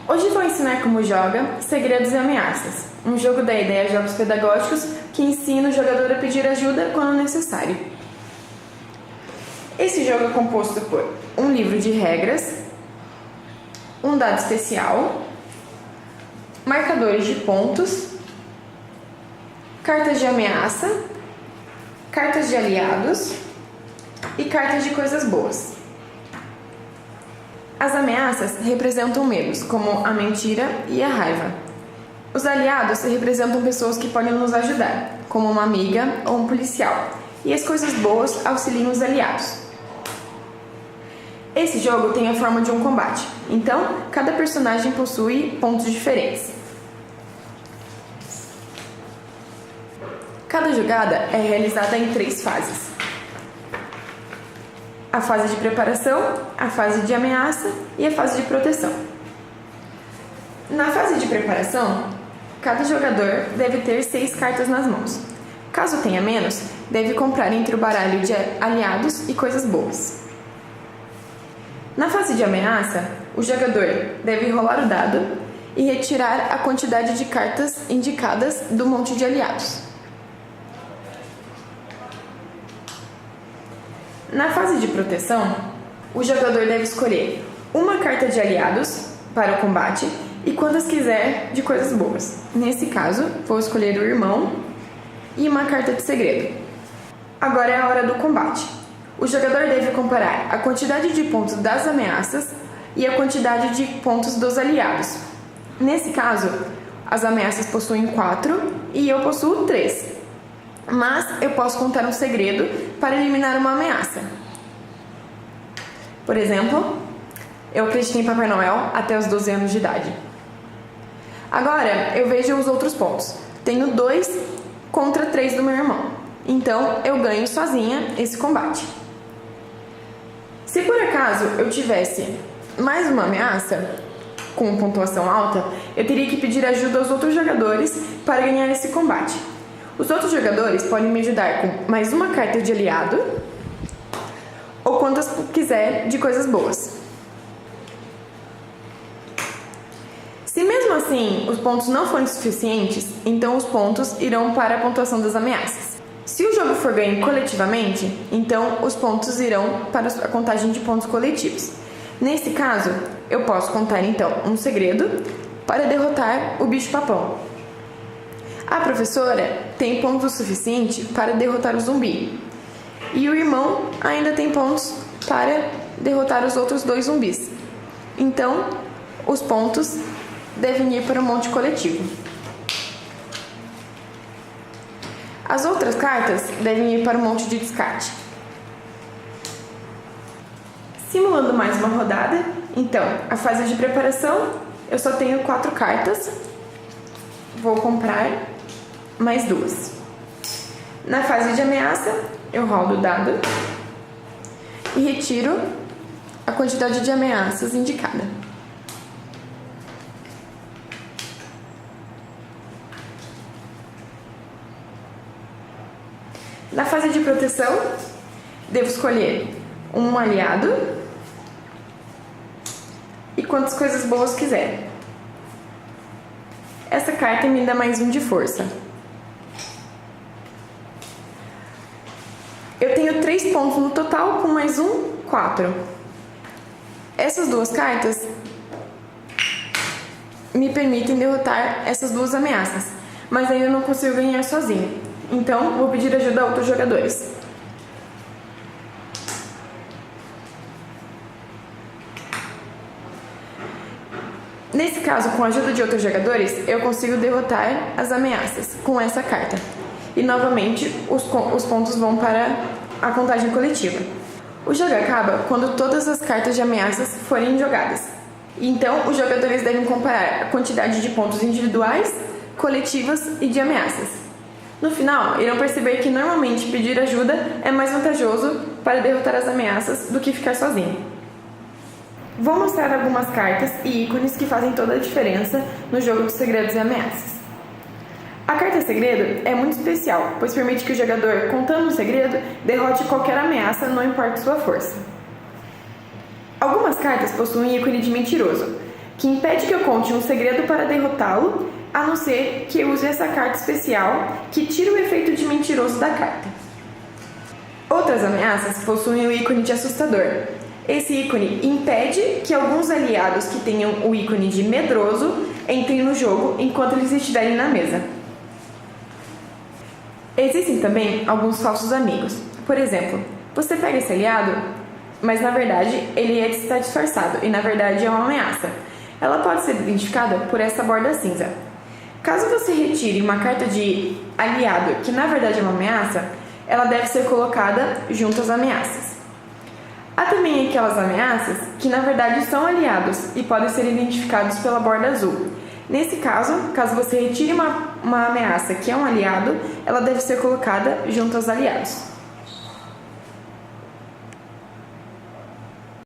Hoje vou ensinar como joga Segredos e Ameaças, um jogo da ideia Jogos Pedagógicos que ensina o jogador a pedir ajuda quando necessário. Esse jogo é composto por um livro de regras, um dado especial, marcadores de pontos, cartas de ameaça, cartas de aliados e cartas de coisas boas. As ameaças representam medos, como a mentira e a raiva. Os aliados representam pessoas que podem nos ajudar, como uma amiga ou um policial, e as coisas boas auxiliam os aliados. Esse jogo tem a forma de um combate, então cada personagem possui pontos diferentes. Cada jogada é realizada em 3 fases: a fase de preparação, a fase de ameaça e a fase de proteção. Na fase de preparação, cada jogador deve ter 6 cartas nas mãos. Caso tenha menos, deve comprar entre o baralho de aliados e coisas boas. Na fase de ameaça, o jogador deve rolar o dado e retirar a quantidade de cartas indicadas do monte de aliados. Na fase de proteção, o jogador deve escolher uma carta de aliados para o combate e quantas quiser de coisas boas. Nesse caso, vou escolher o irmão e uma carta de segredo. Agora é a hora do combate. O jogador deve comparar a quantidade de pontos das ameaças e a quantidade de pontos dos aliados. Nesse caso, as ameaças possuem 4 e eu possuo 3. Mas eu posso contar um segredo para eliminar uma ameaça. Por exemplo, eu acreditei em Papai Noel até os 12 anos de idade. Agora eu vejo os outros pontos. Tenho 2 contra 3 do meu irmão. Então eu ganho sozinha esse combate. Se por acaso eu tivesse mais uma ameaça com pontuação alta, eu teria que pedir ajuda aos outros jogadores para ganhar esse combate. Os outros jogadores podem me ajudar com mais uma carta de aliado ou quantas quiser de coisas boas. Se mesmo assim os pontos não forem suficientes, então os pontos irão para a pontuação das ameaças. Se o jogo for ganho coletivamente, então os pontos irão para a contagem de pontos coletivos. Nesse caso, eu posso contar então um segredo para derrotar o bicho-papão. A professora tem pontos suficiente para derrotar o zumbi. E o irmão ainda tem pontos para derrotar os outros 2 zumbis. Então, os pontos devem ir para o monte coletivo. As outras cartas devem ir para o monte de descarte. Simulando mais uma rodada, então, a fase de preparação, eu só tenho 4 cartas. Vou comprar mais 2. Na fase de ameaça, eu rolo o dado e retiro a quantidade de ameaças indicada. Na fase de proteção, devo escolher um aliado e quantas coisas boas quiser. Essa carta me dá mais 1 de força. Eu tenho 3 pontos no total, com mais 1, 4. Essas 2 cartas me permitem derrotar essas 2 ameaças, mas ainda não consigo ganhar sozinho. Então, vou pedir ajuda a outros jogadores. Nesse caso, com a ajuda de outros jogadores, eu consigo derrotar as ameaças com essa carta. E novamente, os pontos vão para a contagem coletiva. O jogo acaba quando todas as cartas de ameaças forem jogadas. Então, os jogadores devem comparar a quantidade de pontos individuais, coletivas e de ameaças. No final, irão perceber que normalmente pedir ajuda é mais vantajoso para derrotar as ameaças do que ficar sozinho. Vou mostrar algumas cartas e ícones que fazem toda a diferença no jogo de segredos e ameaças. A carta segredo é muito especial, pois permite que o jogador, contando um segredo, derrote qualquer ameaça, não importa sua força. Algumas cartas possuem ícone de mentiroso. que impede que eu conte um segredo para derrotá-lo, a não ser que eu use essa carta especial que tira o efeito de mentiroso da carta. Outras ameaças possuem o ícone de assustador. Esse ícone impede que alguns aliados que tenham o ícone de medroso entrem no jogo enquanto eles estiverem na mesa. Existem também alguns falsos amigos. Por exemplo, você pega esse aliado, mas na verdade ele está disfarçado e na verdade é uma ameaça. Ela pode ser identificada por essa borda cinza. Caso você retire uma carta de aliado que na verdade é uma ameaça, ela deve ser colocada junto às ameaças. Há também aquelas ameaças que na verdade são aliados e podem ser identificados pela borda azul. Nesse caso você retire uma ameaça que é um aliado, ela deve ser colocada junto aos aliados.